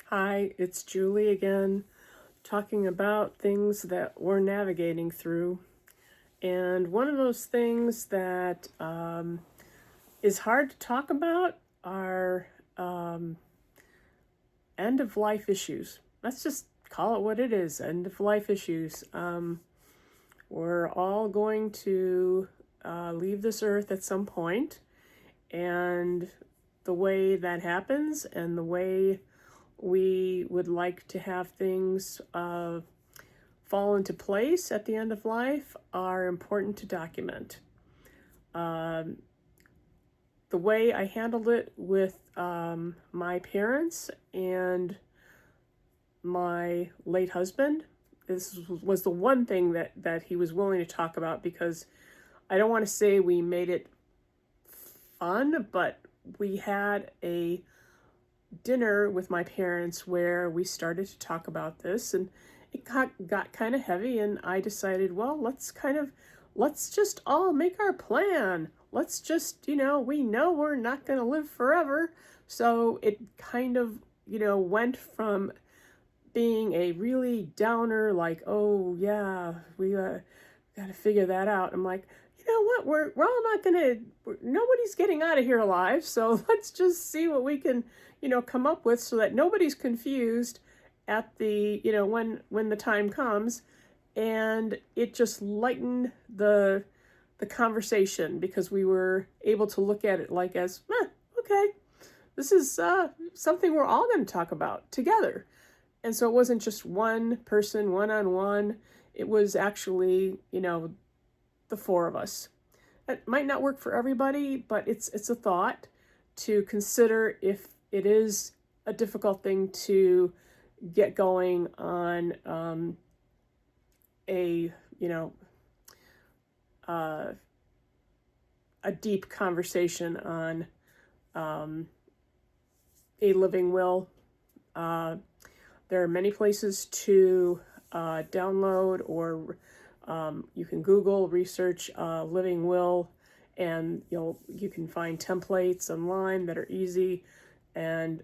Hi, it's Julie again, talking about things that we're navigating through. And one of those things that is hard to talk about are end of life issues. Let's just call it what it is, end of life issues. We're all going to leave this earth at some point, and the way that happens and the way we would like to have things fall into place at the end of life are important to document. Um, the way I handled it with my parents and my late husband, this was the one thing that he was willing to talk about, because I don't want to say we made it fun, but we had a dinner with my parents where we started to talk about this, and it got kind of heavy, and I decided, well, let's just all make our plan. Let's just, we know we're not going to live forever. So it kind of, went from being a really downer, like, oh yeah, we got to figure that out. I'm like, you know what, we're all not gonna, nobody's getting out of here alive, so let's just see what we can, come up with, so that nobody's confused at the, when the time comes. And it just lightened the conversation, because we were able to look at it like as, okay, this is something we're all going to talk about together. And so it wasn't just one person, one-on-one. It was actually, the four of us. It might not work for everybody, but it's a thought to consider if it is a difficult thing to get going on a, a deep conversation on a living will. There are many places to download, or you can Google, research living will, and you can find templates online that are easy and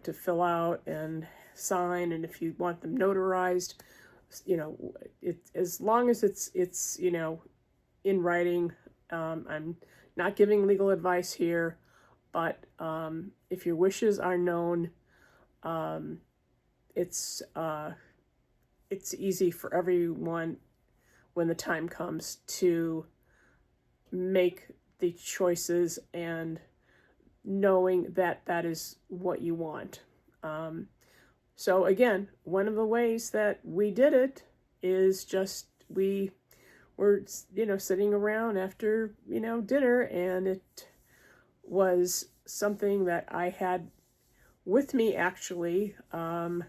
to fill out and sign. And if you want them notarized, as long as it's in writing. I'm not giving legal advice here, but if your wishes are known, it's easy for everyone when the time comes to make the choices, and knowing that that is what you want. So again, one of the ways that we did it is just we were sitting around after dinner, and it was something that I had with me, actually, a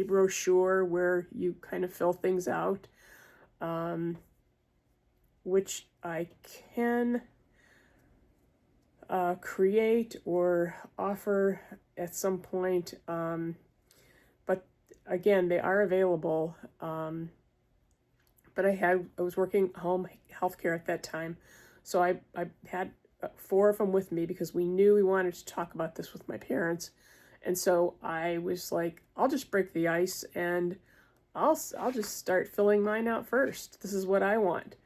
brochure where you kind of fill things out, which I can create or offer at some point. But again, they are available. But I was working home healthcare at that time, so I had four of them with me, because we knew we wanted to talk about this with my parents. And so I was like, I'll just break the ice, and I'll just start filling mine out first. This is what I want.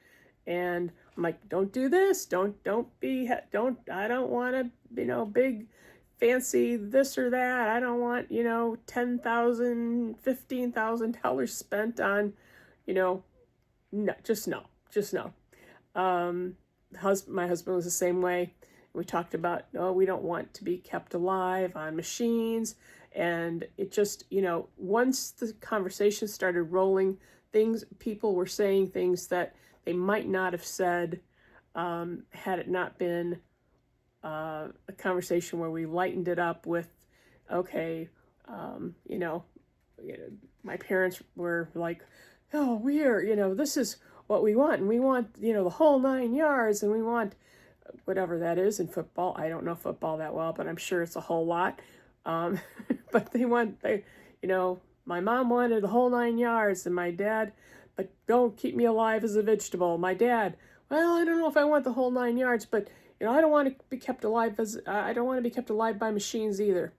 And I'm like, don't do this. I don't want to, big fancy this or that. I don't want, $10,000, $15,000 spent on, no, just no. My husband was the same way. We talked about, we don't want to be kept alive on machines. And it just, once the conversation started rolling, people were saying things that they might not have said had it not been a conversation where we lightened it up with, okay, my parents were like, oh, this is what we want, and we want, the whole 9 yards, and we want whatever that is in football. I don't know football that well, but I'm sure it's a whole lot. But my mom wanted the whole 9 yards, and my dad, but don't keep me alive as a vegetable. My dad, well, I don't know if I want the whole 9 yards, but I don't want to be kept alive I don't want to be kept alive by machines either.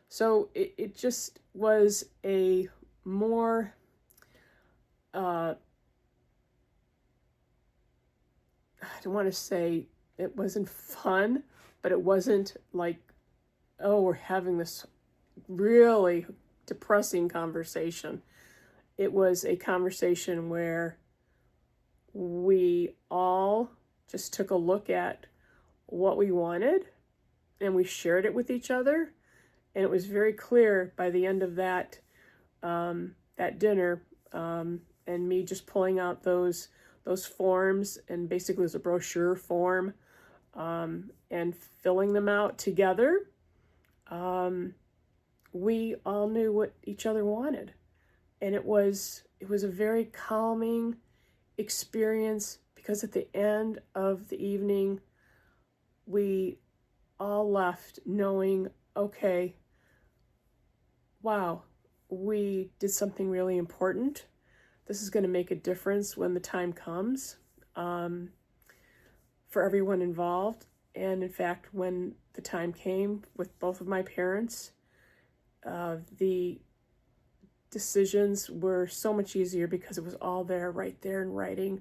So it just was a more, I don't want to say it wasn't fun, but it wasn't like, oh, we're having this really depressing conversation. It was a conversation where we all just took a look at what we wanted and we shared it with each other. And it was very clear by the end of that dinner, and me just pulling out those forms, and basically it was a brochure form, and filling them out together. We all knew what each other wanted, and it was a very calming experience, because at the end of the evening we all left knowing, okay, wow, we did something really important. This is going to make a difference when the time comes, for everyone involved. And in fact, when the time came with both of my parents, the decisions were so much easier because it was all there, right there in writing,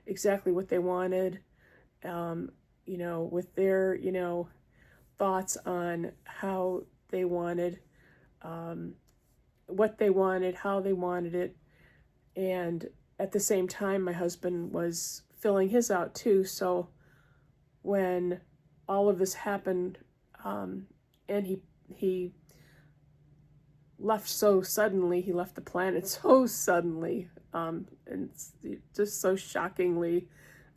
exactly what they wanted, with their, thoughts on how they wanted, what they wanted, how they wanted it. And at the same time, my husband was filling his out too. So when all of this happened, and he left so suddenly, he left the planet so suddenly, and just so shockingly.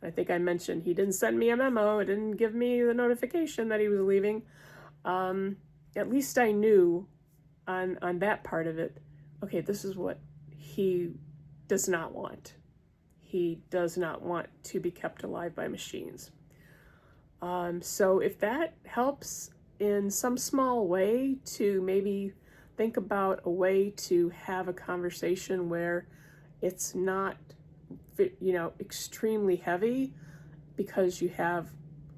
I think I mentioned he didn't send me a memo, it didn't give me the notification that he was leaving. At least I knew on that part of it, okay, this is what he does not want. He does not want to be kept alive by machines. So if that helps in some small way to maybe think about a way to have a conversation where it's not, extremely heavy, because you have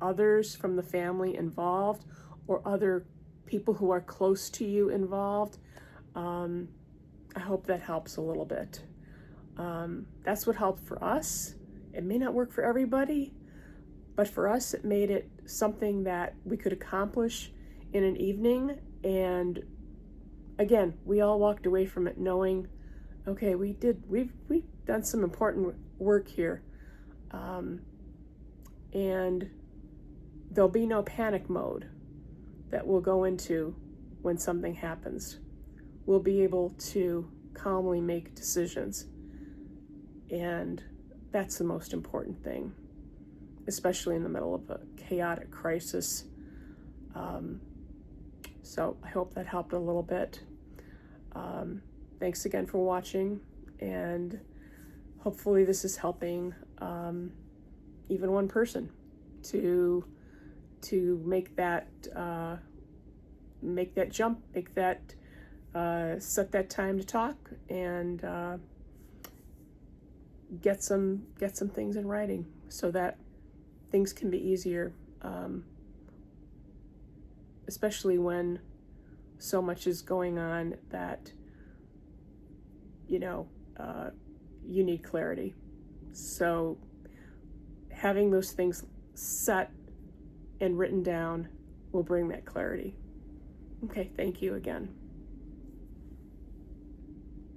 others from the family involved, or other people who are close to you involved. I hope that helps a little bit. That's what helped for us. It may not work for everybody, but for us, it made it something that we could accomplish in an evening. And again, we all walked away from it knowing, okay, we've done some important work here. And there'll be no panic mode that we'll go into when something happens. We'll be able to calmly make decisions. And that's the most important thing, especially in the middle of a chaotic crisis. So I hope that helped a little bit. Thanks again for watching, and hopefully this is helping even one person to make that jump, set that time to talk, and get some things in writing so that things can be easier, especially when so much is going on that you need clarity. So having those things set and written down will bring that clarity. Okay, thank you again.